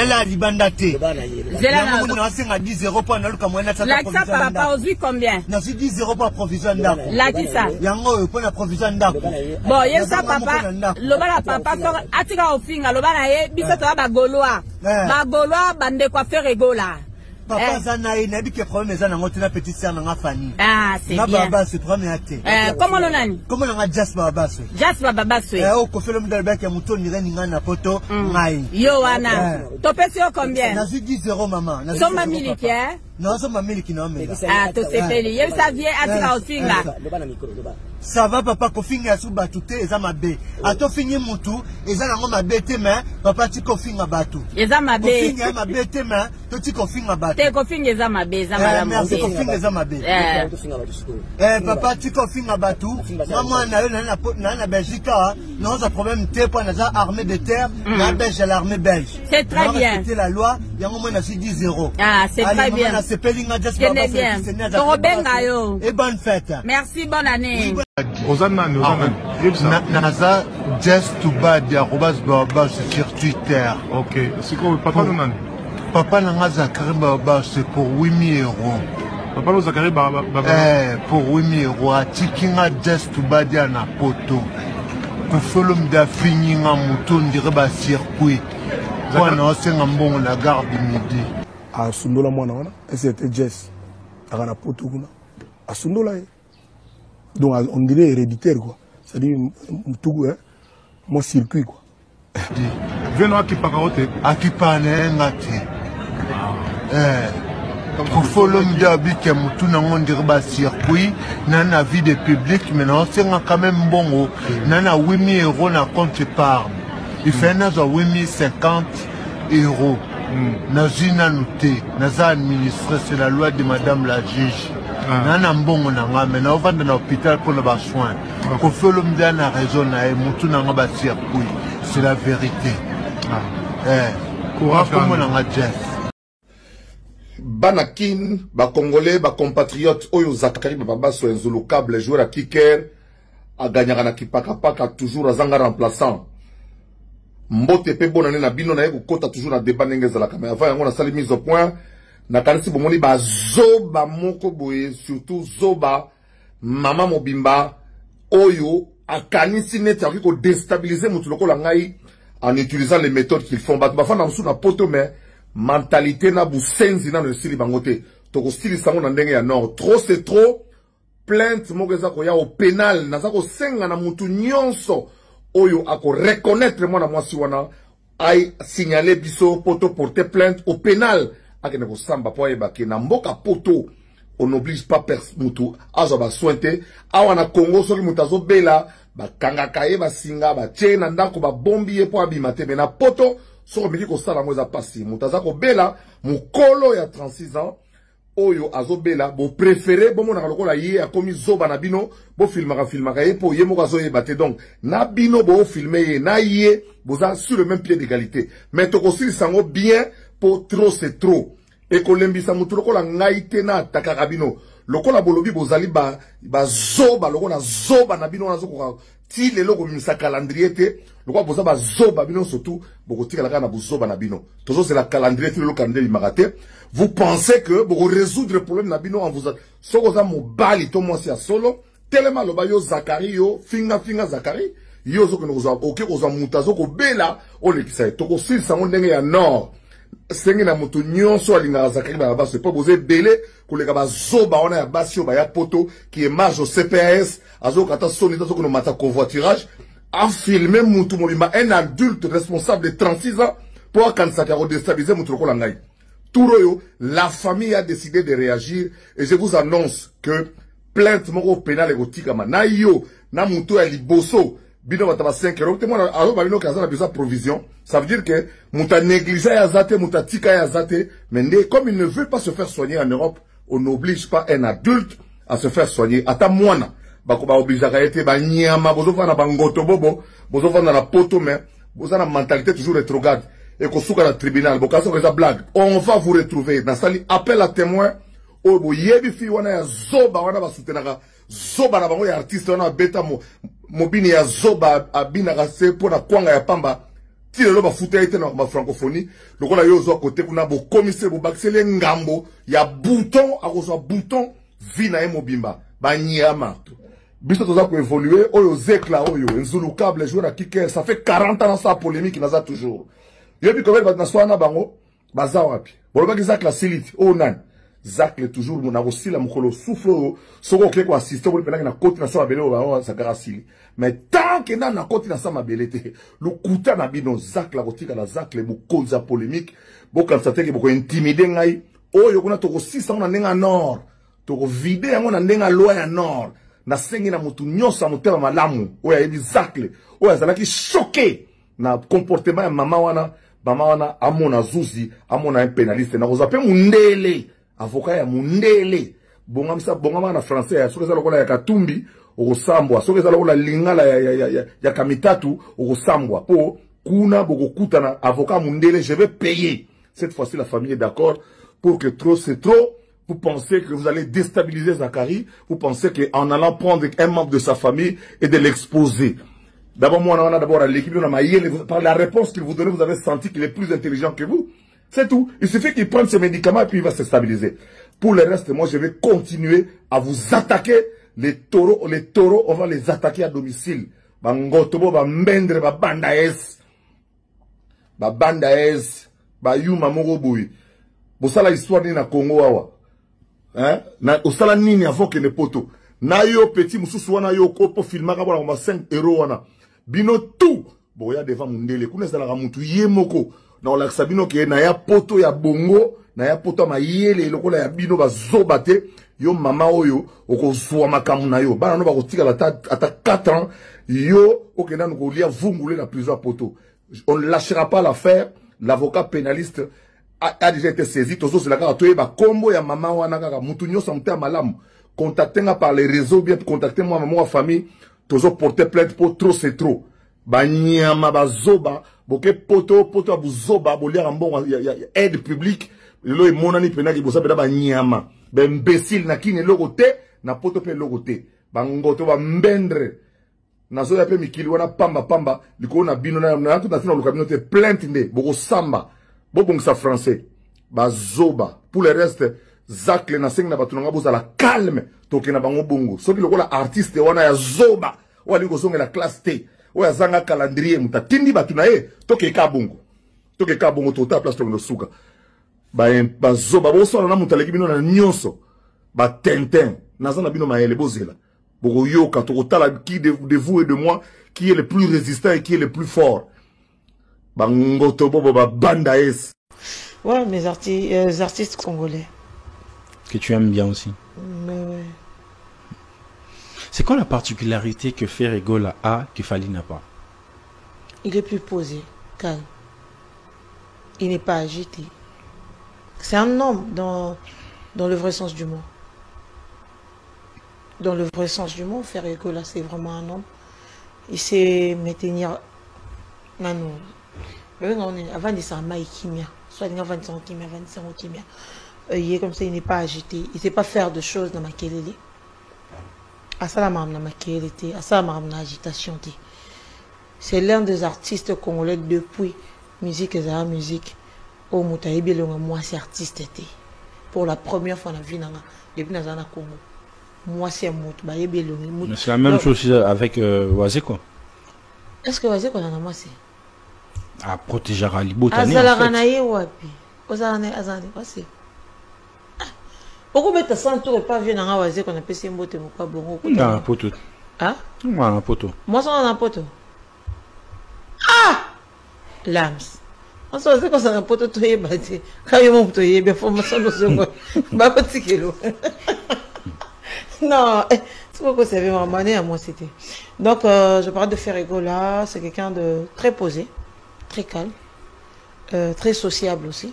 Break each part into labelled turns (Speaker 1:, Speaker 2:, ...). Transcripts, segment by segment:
Speaker 1: La libandate.
Speaker 2: Zela
Speaker 1: na 10 euros pour na luka moyena
Speaker 2: la ça par rapport aux combien?
Speaker 1: Na 10 euros pour provision ndako.
Speaker 2: La qui ça?
Speaker 1: Yango pour la provision ndako.
Speaker 2: Bon, yé ça papa, loba papa so atika ofinga loba na ye biso to ba goloa. Ba goloa bande coiffeur egola.
Speaker 1: Papa Zanaï n'a dit que problème est na petite sœur na famille.
Speaker 2: Ah, c'est bien.
Speaker 1: Baba c'est premier athée.
Speaker 2: Comment on nani?
Speaker 1: Comment on a Jasper Babaso?
Speaker 2: Jasper Babaso.
Speaker 1: Au kofé le modèle bec ya muto ni reninga na poto ngai.
Speaker 2: Yo wana. To pesi combien?
Speaker 1: Na 10 euros maman.
Speaker 2: Soma miliki
Speaker 1: Non, soma miliki non mais.
Speaker 2: Ah, to se peli. Yé ça vient atika ofinga.
Speaker 1: Ça va papa kofinga su batute eza mabe. Ato fingi mutu eza na ngoma bete mais papa ti kofinga batu.
Speaker 2: Eza mabe.
Speaker 1: Kofinga mabe te mais to ti kofinga batu.
Speaker 2: Te kofinga eza mabe eza malamu.
Speaker 1: Merci kofinga eza mabe. Papa ti kofinga batu. Maman na yo na Belgique non ça problème te pour na armée de terre na belge l'armée belge.
Speaker 2: C'est très bien.
Speaker 1: C'était la loi, yango moi na 10 euros.
Speaker 2: Ah, c'est très bien.
Speaker 1: Na sepelinga just
Speaker 2: baba. Torobenga yo.
Speaker 1: Et bonne fête.
Speaker 2: Merci, bonne année.
Speaker 1: Naza just to bad arobas baba sur Twitter.
Speaker 3: OK. C'est quoi papa non?
Speaker 1: Papa nanga Zakari Baba c'est pour 8000 euros.
Speaker 3: Papa lo Zakari Baba.
Speaker 1: Pour 8000 euros atikinga just to bad na poto. Pour folom da fininga muto ndire ba circuit. Bwana osenga mbongo la gare du midi.
Speaker 4: A sundola mwana wana c'était Jess. Akana poto kuna. A sundola donc on dirait héréditaire quoi. C'est-à-dire tout mon circuit quoi.
Speaker 3: Veno akipaka ote
Speaker 1: akipane ngati. Pour follow m'dabi que mutu na ngondire ba circuit na vie de public mais non c'est quand même bon na 8000 euros na compte épargne. Il fait na 8050 euros. Nazina noté, naza administré, c'est la loi de madame la juge. Nana mbongo nanga, mais na ovanda na hôpital pour les soins. Pour faire l'homme na raison na mutu nanga ba circuit, c'est la vérité. Courage comme nanga Jeff.
Speaker 5: Banakin, ba Congolais, ba compatriotes, Oyo Zakari Baba sur un Zulu câble, joueur à kicker, a gagné na kipaka toujours à zanga remplaçant. Mbote pe bonane na bino na ye kota toujours na débat ndenge za la caméra avant yango na sali mise au point na kanisi bomoni ba zoba moko boye surtout zoba mama mobimba oyo akanisi net ya ko déstabiliser mutu lokola ngai en utilisant les méthodes qu'ils font ba fana msu na poto mais mentalité na busenzi na no sili bangote to ko sili sango na ndenge ya nord trop c'est trop plainte moko za ko ya au pénal na za ko senga na mutu nyonso Oyo ako reconnaître moi na mwasi wana ay signaler biso poto porter plainte au pénal akene ko samba po yeba ke na mboka poto on n'oblige pas mutu azo ba sointe awana Congo soki mutazo bela ba kanga kaye ba singa ba tchena ndako ba bombi e po abimate na poto so miki ko sala mweza pasi mutaza ko bela mukolo ya 36 ans Oyo azobela bo préféré bon mona lokola yé a commis zoba na bino bo filmaka yé po yé moko azoye baté donc na bino bo filmer yé na yé boza sur le même pied d'égalité mais to kosili sango bien pour trop c'est trop et ko lembisa mutu lokola ngaite na takaka bino lokola bolobi bozali ba zoba lokola zoba na bino na zoko ti lelo ko misa calendrier te lokola boza ba zoba bino surtout boko tika la na bozoba na bino toujours c'est la calendrier ti le calendrier magate. Vous pensez que pour résoudre le problème nabino en vous sokoza mobali to moi c'est solo tellement le bayo Zakari yo finga Zakari yo zo que nous OK oza mutazo ko bela o le kisa to ko sil sango ndenge ya nord sengi na mutu nyonso alinga Zakari ba c'est pas poser belé ko le ba zoba ona ya basio ba ya poto qui est marge au CPS azo kata soni to ko no mata convoiturage a filmer mutu mobimba un adulte responsable de 36 ans pour quand ça a déstabiliser mutu ko la ngai. Touroyo, la famille a décidé de réagir et je vous annonce que plainte moko pénal érotique na yo na muto ya liboso bino bataba 5 euros moi alors babino kaza na besoin provision ça veut dire que muta négligé ya zate muta tika ya zate mais comme il ne veut pas se faire soigner en Europe on n'oblige pas un adulte à se faire soigner ata mwana bako ba oblige ka été ba nyama bozo fana ba ngoto bobo bozo fana na poto mais bozo na mentalité toujours rétrograde et qu'on souka dans le tribunal, blague. On va vous retrouver dans sali appel à témoin. Oh, bo yebi fi wana ya zoba wana ba soutenaka zoba na bango ya artiste wana beta mo mobini ya zoba abina se pour na kwanga ya pamba ti lelo bafuta ete na francophonie lokola yo zo côté kuna bo commissaire bo bakisele ngambo ya bouton akozwa bouton vi na ye mobimba banyama biso toza ko évoluer oyo zekla oyo nzulu câble joueur à kicker ça fait 40 ans ça polémique naza toujours yebi ko ba na swana bango baza wapi boloba ki zakla siliti o nan zakle toujours mon avosila mukolo souffle soko ke ko assister bo penaka na côté na sa mabele o ba sakara sili mais tant que na côté na sa mabele te le kuta na bino zakla kotika la zakle bu cause polémique bo constater que bo intimider ngai oyo kuna to ko 600 na nenga nord to ko vider yango na nenga loi ya nord na sengi na mutu nyosa mutema malamu oya yebi zakle oya zalaki choqué na comportement ya mama wana amona zuzi amona un pénaliste na kozape mundele avocat ya mundele bonga na français ya soki ezala kola ya katumbi okosambwa soki ezala kola lingala ya kamitatu okosambwa po kuna bokokutana avocat mundele je vais payer cette fois-ci la famille est d'accord pour que trop c'est trop. Vous pensez que vous allez déstabiliser Zakari. Vous pensez qu'en allant prendre un membre de sa famille et de l'exposer. D'abord, moi, on a d'abord l'équipe, par la réponse qu'il vous donne, vous avez senti qu'il est plus intelligent que vous. C'est tout. Il suffit qu'il prenne ses médicaments et puis il va se stabiliser. Pour le reste, moi, je vais continuer à vous attaquer. Les taureaux, on va les attaquer à domicile. Bangotobo, bambendre, babandaes. Babandaes. Bayuma moroboui. Bon, ça, la histoire n'est na Congo, awa. Hein? Na osala nini avant que ne poto na yo petit mususu wana yo kopo filmaka bana ma 5 € wana bino tout boya devant mundele kuna sala mutu ye moko na ola sabino ke na ya poto ya bongo na ya poto ma yele lokola ya bino bazoba te yo mama oyo okozwa makamu na yo bana no bakotika ata 4 ans yo okenda no lia vungule na plusieurs poteaux. On ne lâchera pas l'affaire. L'avocat pénaliste a déjà été saisi. Tozo c'est la carte ba combo ya mama wana kaka mutu nyosa mta malamu. Contactez-moi par les réseaux, bien contactez-moi maman famille. Tozo porter plainte pour trop c'est trop. Ba nyama ba zoba, boke poto abuzoba bolia mbongo ya aide publique. Lelo e monani penaki bosa beda ba nyama. Ba imbécile na kine logo te na poto pe logo te. Ba ngoto ba mbendre. Na zo ya pe mikili wana pamba liko na bino na tout na sina lokabino te plainte nde boko samba. Bobong sa français. Ba zoba. Pour le reste zakle na sengi na batunanga boza la calme toke na bango bongo. Soki lokola artiste wana ya zoba. Wali ko songa la classe T. Oya zanga calendrier muta tindi batuna toke ka bongo. Toke ka bongo tota place to suka. Ba zoba bo so na muta leki bino na nyonso. Ba tintin na zana bino maele bozela. Boko yoka to tala qui de vous et de moi qui est le plus résistant et qui est le plus fort. Bangoto bobo ba bandaes.
Speaker 6: Ouais, mes artistes congolais.
Speaker 7: Que tu aimes bien aussi.
Speaker 6: Mais ouais.
Speaker 7: C'est quoi la particularité que Ferregola a que Fally n'a pas?
Speaker 6: Il est plus posé, calme. Il n'est pas agité. C'est un homme dans le vrai sens du mot. Dans le vrai sens du mot, Ferregola, c'est vraiment un homme. Il sait maintenir... Non, non. Avant de s'en maïkimia. Soit avant de s'en kimia, avant de s'en kimia. Il est comme ça, il n'est pas agité. Il ne sait pas faire de choses dans ma kelele. C'est l'un des artistes congolais depuis musique et la musique. Au Moutaïbi, moi, c'est artiste. Pour la première fois dans la vie, depuis dans le Congo. Moi, c'est un mot.
Speaker 7: C'est la même chose avec Wazeko.
Speaker 6: Est-ce que Wazeko en a moi c'est
Speaker 7: à protéger Ralibo.
Speaker 6: Azalaranaye wapi. Ozarane azane c'est. Pourquoi mettre ça tour et pas venir dans Wazeko on a payé mbote moko bongo.
Speaker 7: Non, un poteau.
Speaker 6: Hein?
Speaker 7: Moi, un poteau.
Speaker 6: Moi, ça, on a un poteau. Ah! Lams. On se dit que c'est un poteau tout bâti. Quand il monte, il y a formation de ce non, c'est pas que c'est vraiment à moi, c'était. Donc, je parle de Ferregola, c'est quelqu'un de très posé, très calme, très sociable aussi.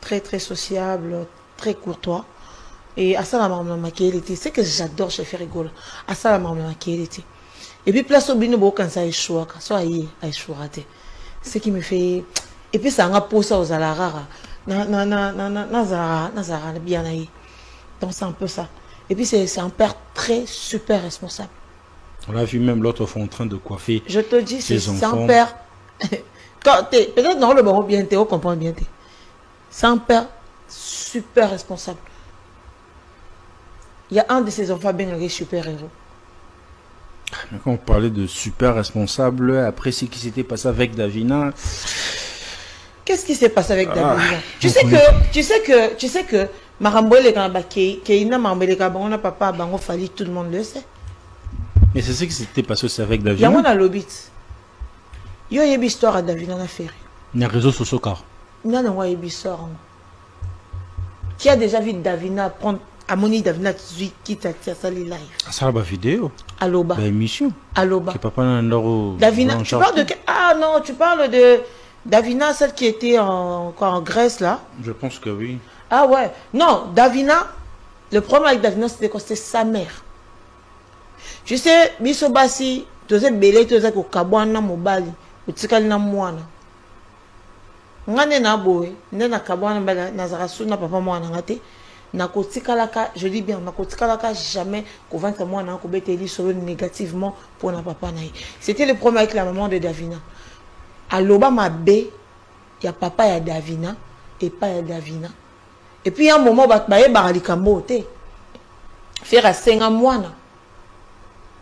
Speaker 6: Très sociable, très courtois. Et à ça, la maman m'a qualité. C'est que j'adore chez Ferregola. À ça, la maman m'a qualité. Et puis, place au bino, quand ça échoue, soit aïe, ce qui me fait. Et puis, ça m'a posé aux alarara. Nazara, bien aïe. Donc, c'est un peu ça. Et puis, c'est un père très super responsable.
Speaker 7: On l'a vu même l'autre fois en train de coiffer.
Speaker 6: Je te dis, c'est un père Peut-être non, le bon bien, on comprend bien. C'est un père super responsable. Il y a un de ses enfants bien un super héros.
Speaker 7: Quand on parlait de super responsable, après ce qui s'était passé avec Davina.
Speaker 6: Qu'est-ce qui s'est passé avec Davina? Tu sais que Marambole Keina Marambole Kabana papa Bango Fali, tout le monde le sait.
Speaker 7: Mais c'est ce qui s'était passé aussi avec Davina.
Speaker 6: Il y a un lobit. Il y a une histoire à Davina à faire.
Speaker 7: Il y a un réseau social car.
Speaker 6: Il y a une histoire. Qui a déjà vu Davina prendre Amoni Davina qui t'a sali live.
Speaker 7: Ça va vidéo.
Speaker 6: Aloba.
Speaker 7: Émission.
Speaker 6: Aloba.
Speaker 7: Que papa n'a
Speaker 6: Davina, tu parles de... Ah non, tu parles de Davina, celle qui était encore en Grèce là.
Speaker 7: Je pense que oui.
Speaker 6: Ah ouais. Non, Davina, le problème avec Davina, c'était que c'était sa mère. Tu sais, Bisobasi, tu sais, Belé, tu sais, que Kabwana Mobali, ou Tsikali na Mwana. Ngane na boé, na Kabwana Nazarasu na papa Mwana ngate. Nakotikalaka, je dis bien, Nakotikalaka jamais convaincre moi na kobeteli solo négativement pour na papa naï. C'était le problème avec la maman de Davina. À l'Oba Mabé, il y a papa, il y a Davina, et pas il y a Davina. Et puis, il y a un moment, il y a Baralikambo, faire à 5 mois.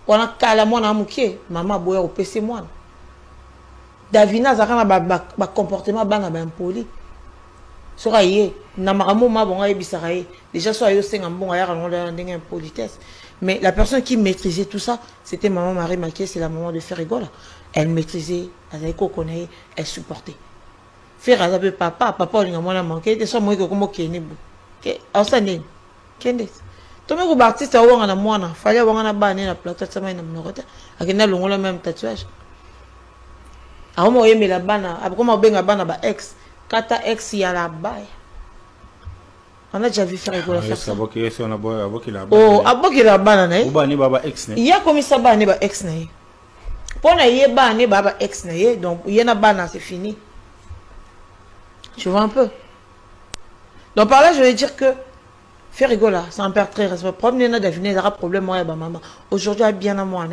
Speaker 6: On a calé moi, maman, boya au PC moi. Davina, ça a un comportement impoli. Sora yé, namaramo ma bon aïe bisaraye. Déjà soit yo 5 bon aïe ralon d'un politesse. Mais la personne qui maîtrisait tout ça, c'était maman Marie Maquet, c'est la maman de Ferrigola. Elle maîtrisait, elle supportait. Faire à papa, on a manqué, c'est ça moi que comme qui est né. Alors ça n'est. Qu'est-ce que tu as artiste à Ouangana Moana, fallait avoir un banné la plateau de sa main à qui n'a le même tatouage. À moi, il la banne, après comment ben banne ex, kata ex y a la baille. On a déjà vu Ferrigola faire ça. Oh, aboki la banne, il y a comme ça banné ex. Pour na yé banné baba ex na donc il y a na banne, c'est fini. Tu vois un peu. Donc par là, je vais dire que Ferrigola, c'est un père très responsable. Problème n'a deviné, il y aura problème moi et ma maman. Aujourd'hui, elle bien à moi,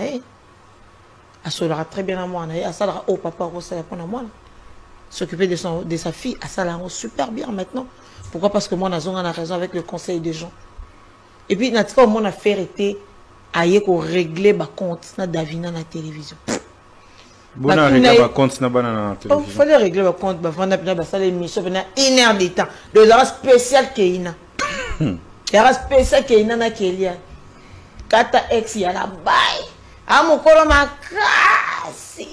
Speaker 6: elle sera très bien à moi, elle sera au papa, elle sera à moi. S'occuper de sa fille, elle sera super bien maintenant. Pourquoi? Parce que moi, on a raison avec le conseil des gens. Et puis, naturellement, mon affaire était à régler ma compte na Davina na télévision.
Speaker 7: Bon, on a réglé ma compte na banana télévision.
Speaker 6: Il fallait régler ma compte, ça l'émission pendant 1 heure de temps. Le genre spécial Keina. Il y a un spécial Keina na Kelia. Kata ex y a la baille. Ah mon colo ma casse.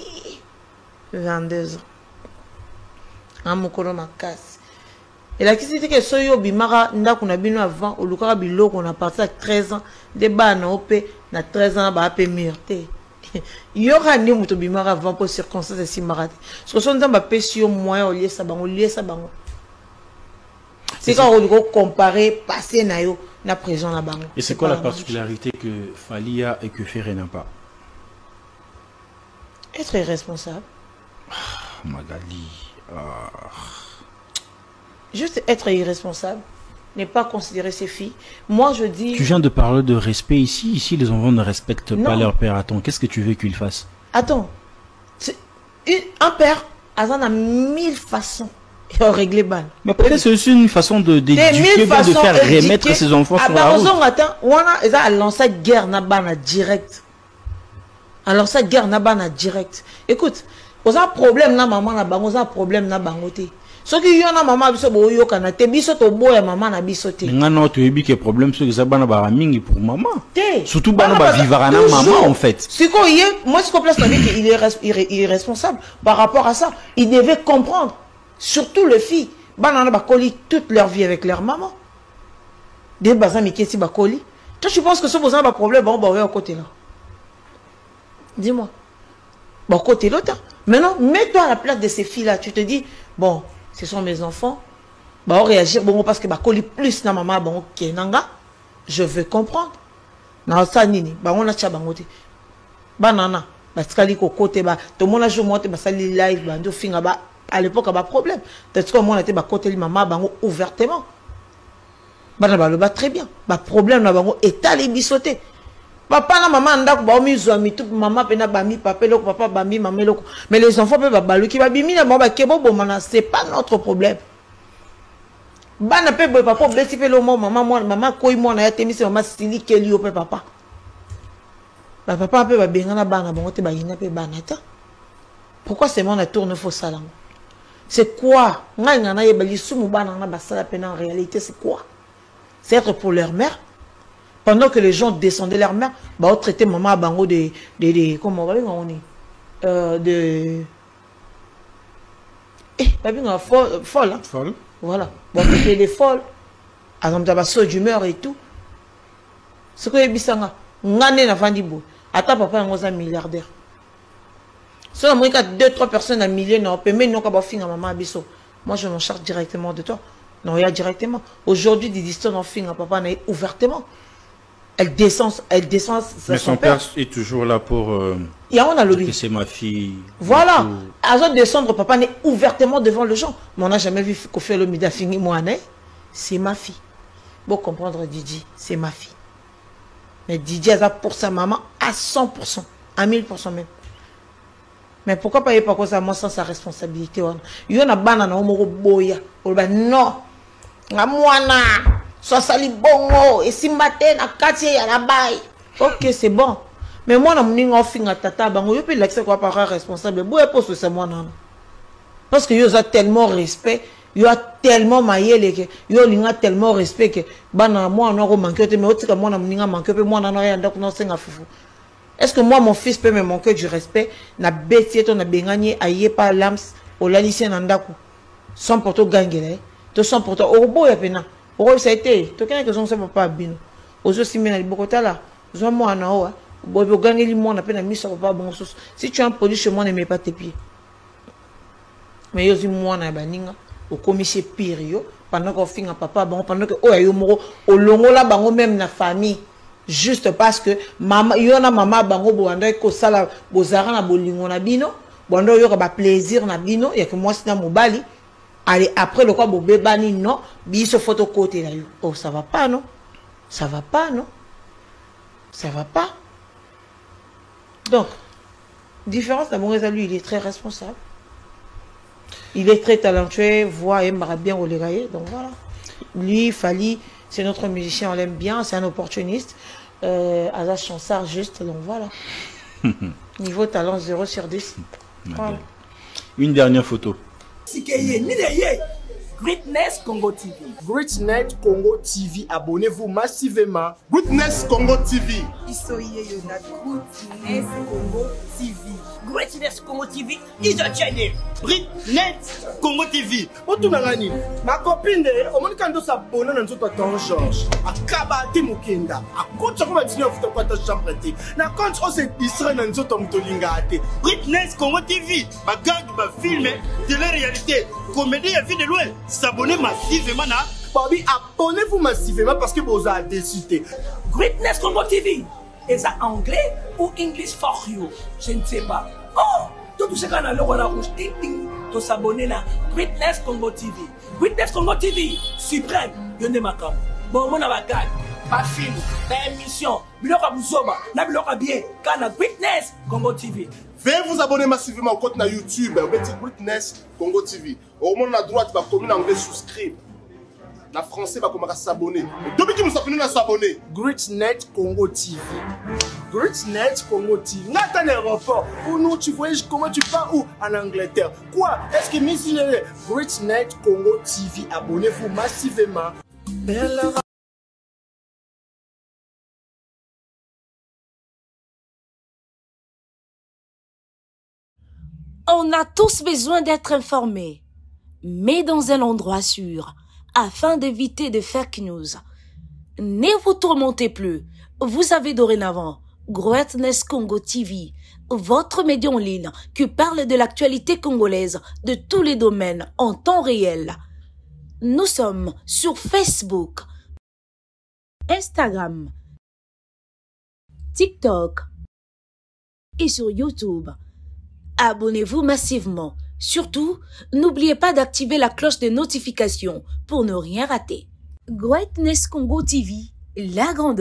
Speaker 6: 22 ans. Ah mon colo ma casse. Et la question c'est que soyo bimara nda kuna bino avant au lukara bilo qu'on a parti à 13 ans des bana opé na 13 ans ba apé murté. Il y aura ni muto bimara avant pour circonstances si marate. Ce que sont dans ma pêche moyen au lieu ça bango c'est quand on doit comparer passé nayo na présent na bango.
Speaker 7: Et c'est quoi la particularité que Falia et que Ferré n'a pas?
Speaker 6: Être irresponsable.
Speaker 7: Magali.
Speaker 6: Juste être irresponsable, ne pas considérer ses filles. Moi, je dis...
Speaker 7: Tu viens de parler de respect ici. Ici, les enfants ne respectent pas leur père. Attends, qu'est-ce que tu veux qu'ils fassent?
Speaker 6: Attends. Un père, a 1000 façons de régler balle.
Speaker 7: Mais peut-être c'est aussi une façon d'éduquer, de faire remettre ses enfants sur la route.
Speaker 6: Attends, on a lancé guerre na direct. A lancé guerre na direct. Écoute, on a un problème na maman na bango, on a un problème na bangoté. Ce qui y a maman biso boyo kana te biso to boya maman na biso te.
Speaker 7: Ngana to yebi que problème ce que ça bana ba mingi pour maman. Surtout bana ba vivara na maman en fait.
Speaker 6: Ce qu'on y est, moi ce qu'on place avec il est irresponsable par rapport à ça. Il devait comprendre, surtout les filles, bana na ba coli toute leur vie avec leur maman. Des bazan mi kesi ba coli. Toi tu penses que ce besoin ba problème bon ba au côté là. Dis-moi. Bon côté l'autre. Maintenant, mets-toi à la place de ces filles là, tu te dis bon, ce sont mes enfants. Bah, on réagit bon parce que bah coller plus na maman bon kenanga. Je veux comprendre. Na ça nini, bah on a tcha bangote. Banana, bah skali ko côté bah tout le monde a joué monte bah ça live bah do finga bah à l'époque bah problème. Peut-être que moi on était bah côté maman bah ouvertement. Bah na bah le bah très bien. Bah problème na bango étalé bisoté. Papa na maman ndako ba omi zoami tout maman pena bami papa loko papa bami maman loko. Mais les enfants peuvent balu qui ba bimi na ba kebo bomana c'est pas notre problème. Bana pe boy papa blessi pe lo maman koy mo na ya temisi maman sili keli o pe papa. Ba papa pe ba benga na bana bango te ba yina pe bana ta. Pourquoi c'est mon tourne faux salam? C'est quoi? Nga na yebali sumu bana na basala pe en réalité c'est quoi? C'est être pour leur mère. Pendant que les gens descendaient leur mère, bah on traitait maman à bango de comment on dit folle. Hein?
Speaker 7: Folle.
Speaker 6: Voilà. Bon, elle est folle. Par exemple, t'as saut d'humeur et tout. Ce que je dis, ngane na vandibo. Attends, papa, on est un milliardaire. Si on a 2-3 personnes à milliers, non, mais non, quand on finit maman abisso. Moi, je m'en charge directement de toi. Non, il y a directement. Aujourd'hui, des histoires en fin, papa n'a ouvertement. Elle descend
Speaker 7: mais son père est toujours là pour
Speaker 6: que
Speaker 7: c'est ma fille.
Speaker 6: Voilà. Avant de descendre, papa n'est ouvertement devant les gens. Mais on n'a jamais vu qu'on fait le mida fini moi, c'est ma fille. Bon, comprendre Didi, c'est ma fille. Mais Didi a pour sa maman à 100%, à 1000% même. Mais pourquoi pas y pas cause à moi sans sa responsabilité? Il y a une banane au moro boya. Non. Ngamwana. Soit sali bongo et si matin na quartier ya la baille. OK, c'est bon. Mais moi na mninga finga tata bango yo pe l'accès quoi par responsable. Boye poste c'est moi non. Parce que yo a tellement respect, yo a tellement maillé que yo linga tellement respect que bana moi on a manqué mais autre moi na mninga manqué pe moi na no ya ndako no senga fufu. Est-ce que moi mon fils peut me manquer du respect na betier ton na bengani aye pas lams au la lycée na ndako. Sans porto gangele. To sans porto au boya pena. Oh, ça a été. Tu connais que je ne sais pas bien. Aux autres, si tu as beaucoup là, je vais moi en haut. Je vais gagner les mots, on a peine à mis sur pas bon sauce. Si tu as un produit chez moi, ne mets pas tes pieds. Mais yo dis moi na baninga au commissaire pire pendant qu'on finit papa bon pendant que oh yo moro au longo là bango même na famille juste parce que maman yo na maman bango bo anda ko sala bozara na bolingo na bino bondo yo ka ba plaisir na bino ya que moi c'est na mobali. Allez, après le quoi, bon, bébani, non, biso photo côté là. Oh, ça va pas, non? Ça va pas, non? Ça va pas. Donc, différence d'abord, lui, il est très responsable. Il est très talentueux, voix, aimerait bien relégayer. Donc voilà. Lui, Fali, c'est notre musicien, on l'aime bien, c'est un opportuniste. Azaz Chansard, juste, donc voilà. Niveau talent 0 sur 10. Voilà.
Speaker 7: Une dernière photo.
Speaker 8: Greatness Congo TV. Greatness Congo TV. Abonnez-vous massivement. Greatness Congo TV.
Speaker 9: Greatness Congo TV. Greatness Congo TV is a channel.
Speaker 8: Greatness Congo TV. Otunangani. Ma copine de omonikando s'abonner dans notre temps Georges. Akabati mukenda. Akotsa ko matini of to kwata chambre te. Na compte on se distrait dans notre mtolinga ate. Greatness Congo TV. Ba gang ba film de la réalité. Comédie à vie de loin. S'abonner massivement na. Bobby, abonnez-vous massivement parce que vous avez décidé.
Speaker 9: Greatness Congo TV. Est-ce anglais ou English for you? Je ne sais pas. Oh, tout ce qu'on a le roi rouge, ting ting, to s'abonner là. Greatness Congo TV. Greatness Congo TV. Suprême. Yonde makam. Bon, mon avagad. Pas film, pas émission. Biloka Bouzoba. Na biloka bien. Kana Greatness Congo TV.
Speaker 8: Veuillez vous abonner massivement au compte na YouTube. Vous mettez Greatness Congo TV. Au moment à droite, va commune anglais souscrire. La français va commencer à s'abonner. Depuis que nous sommes s'abonner. Greatness Congo TV. Greatness Congo TV. N'a un aéroport. Pour nous, tu voyages comment tu pars où? En Angleterre. Quoi? Est-ce que missionnaire? Greatness Congo TV. Abonnez-vous massivement.
Speaker 10: On a tous besoin d'être informés, mais dans un endroit sûr, afin d'éviter de fake news. Ne vous tourmentez plus, vous avez dorénavant Greatness Congo TV, votre média en ligne qui parle de l'actualité congolaise de tous les domaines en temps réel. Nous sommes sur Facebook, Instagram, TikTok et sur YouTube. Abonnez-vous massivement. Surtout, n'oubliez pas d'activer la cloche de notification pour ne rien rater. Greatness Congo TV, la grande